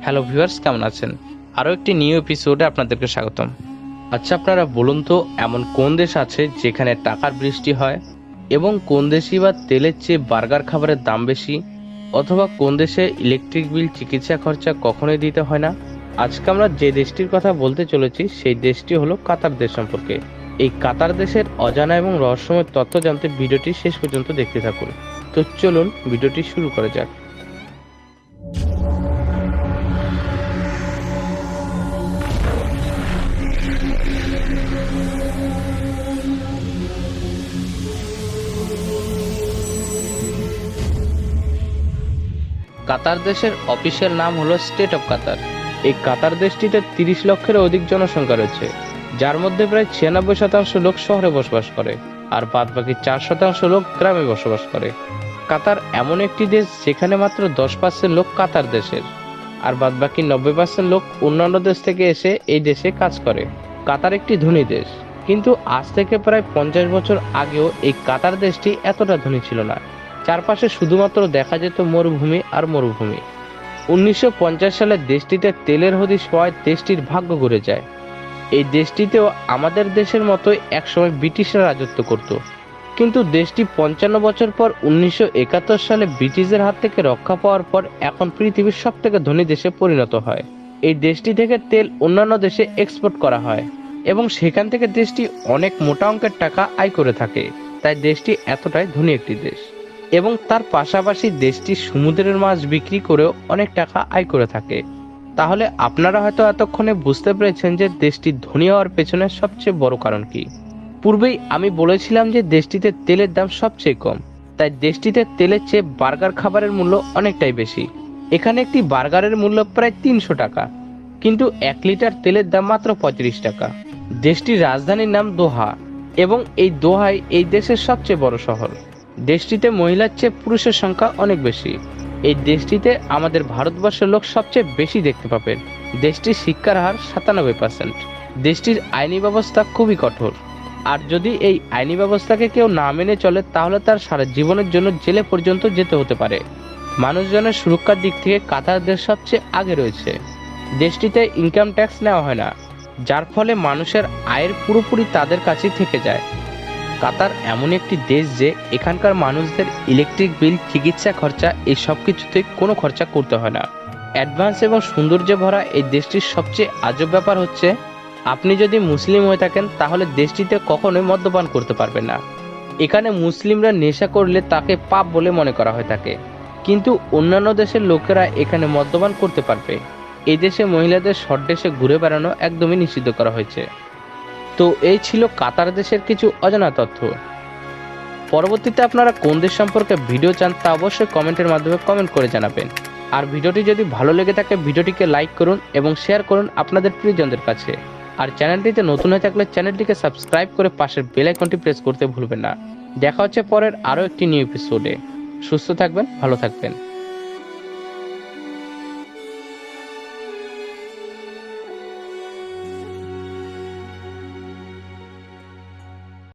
Hello viewers, কেমন আছেন? আরও একটি নিউ এপিসোডে আপনাদেরকে স্বাগতম। আচ্ছা, আপনারা বলুন তো, এমন কোন দেশ আছে যেখানে টাকার বৃষ্টি হয়? এবং কোন দেশই বা তেলের চেয়ে বার্গার খাবারের দাম বেশি? অথবা কোন দেশে ইলেকট্রিক বিল, চিকিৎসা খরচা কখনোই দিতে হয় না? আজকে আমরা যে দেশটির কথা বলতে চলেছি সেই দেশটি হলো কাতার দেশ সম্পর্কে। এই কাতার দেশের অজানা এবং রহস্যময় তথ্য জানতে ভিডিওটি শেষ পর্যন্ত দেখতে থাকুন। তো চলুন ভিডিওটি শুরু করা যাক। কাতার দেশের অফিসিয়াল নাম হলো স্টেট অফ কাতার। এই কাতার দেশটিতে 30 লক্ষের অধিক জনসংখ্যা রয়েছে, যার মধ্যে প্রায় 96% লোক শহরে বসবাস করে আর বাদবাকি 4% লোক গ্রামে বসবাস করে। কাতার এমন একটি দেশ যেখানে মাত্র 10% লোক কাতার দেশের, আর বাদবাকি 90% লোক অন্যান্য দেশ থেকে এসে এই দেশে কাজ করে। কাতার একটি ধনী দেশ, কিন্তু আজ থেকে প্রায় 50 বছর আগেও এই কাতার দেশটি এতটা ধনী ছিল না। চারপাশে শুধুমাত্র দেখা যেত মরুভূমি আর মরুভূমি। 1950 সালে দেশটিতে তেলের হদিশ হওয়ায় দেশটির ভাগ্য ঘুরে যায়। এই দেশটিতেও আমাদের দেশের মতোই একসময় ব্রিটিশরা রাজত্ব করত, কিন্তু দেশটি 55 বছর পর 1971 সালে ব্রিটিশদের হাত থেকে রক্ষা পাওয়ার পর এখন পৃথিবীর সব থেকে ধনী দেশে পরিণত হয়। এই দেশটি থেকে তেল অন্যান্য দেশে এক্সপোর্ট করা হয় এবং সেখান থেকে দেশটি অনেক মোটা অঙ্কের টাকা আয় করে থাকে। তাই দেশটি এতটাই ধনী একটি দেশ, এবং তার পাশাপাশি দেশটি সমুদ্রের মাছ বিক্রি করেও অনেক টাকা আয় করে থাকে। তাহলে আপনারা হয়তো এতক্ষণে বুঝতে পেরেছেন যে দেশটি ধনী হওয়ার পেছনে সবচেয়ে বড় কারণ কি। পূর্বেই আমি বলেছিলাম যে দেশটিতে তেলের দাম সবচেয়ে কম, তাই দেশটিতে তেলের চেয়ে বার্গার খাবারের মূল্য অনেকটাই বেশি। এখানে একটি বার্গারের মূল্য প্রায় 300 টাকা, কিন্তু 1 লিটার তেলের দাম মাত্র 35 টাকা। দেশটির রাজধানীর নাম দোহা, এবং এই দোহাই এই দেশের সবচেয়ে বড় শহর। দেশটিতে মহিলার চেয়ে পুরুষের সংখ্যা অনেক বেশি। এই দেশটিতে আমাদের ভারতবর্ষের লোক সবচেয়ে বেশি দেখতে পাবেন। দেশটির শিক্ষার হার 97%। দেশটির আইনি ব্যবস্থা খুবই কঠোর, আর যদি এই আইনি ব্যবস্থাকে কেউ না মেনে চলে তাহলে তার সারা জীবনের জন্য জেলে পর্যন্ত যেতে হতে পারে। মানুষজনের সুরক্ষার দিক থেকে কাতার দেশ সবচেয়ে আগে রয়েছে। দেশটিতে ইনকাম ট্যাক্স নেওয়া হয় না, যার ফলে মানুষের আয়ের পুরোপুরি তাদের কাছেই থেকে যায়। কাতার এমন একটি দেশ যে এখানকার মানুষদের ইলেকট্রিক বিল, চিকিৎসা খরচা এই সব কিছুতে কোনো খরচা করতে হয় না। অ্যাডভান্স এবং সৌন্দর্যে ভরা এই দেশটির সবচেয়ে আজব ব্যাপার হচ্ছে, আপনি যদি মুসলিম হয়ে থাকেন তাহলে দেশটিতে কখনোই মদ্যপান করতে পারবেন না। এখানে মুসলিমরা নেশা করলে তাকে পাপ বলে মনে করা হয়ে থাকে, কিন্তু অন্যান্য দেশের লোকেরা এখানে মদ্যপান করতে পারবে। এই দেশে মহিলাদের শর্ট ড্রেসে ঘুরে বেড়ানো একদমই নিষিদ্ধ করা হয়েছে। তো এই ছিল কাতার দেশের কিছু অজানা তথ্য। পরবর্তীতে আপনারা কোন দেশ সম্পর্কে ভিডিও চান তা অবশ্যই কমেন্টের মাধ্যমে কমেন্ট করে জানাবেন। আর ভিডিওটি যদি ভালো লেগে থাকে ভিডিওটিকে লাইক করুন এবং শেয়ার করুন আপনাদের প্রিয়জনদের কাছে। আর চ্যানেলটিতে নতুন হয়ে থাকলে চ্যানেলটিকে সাবস্ক্রাইব করে পাশের বেল আইকনটি প্রেস করতে ভুলবেন না। দেখা হচ্ছে পরের আরও একটি নিউ এপিসোডে। সুস্থ থাকবেন, ভালো থাকবেন।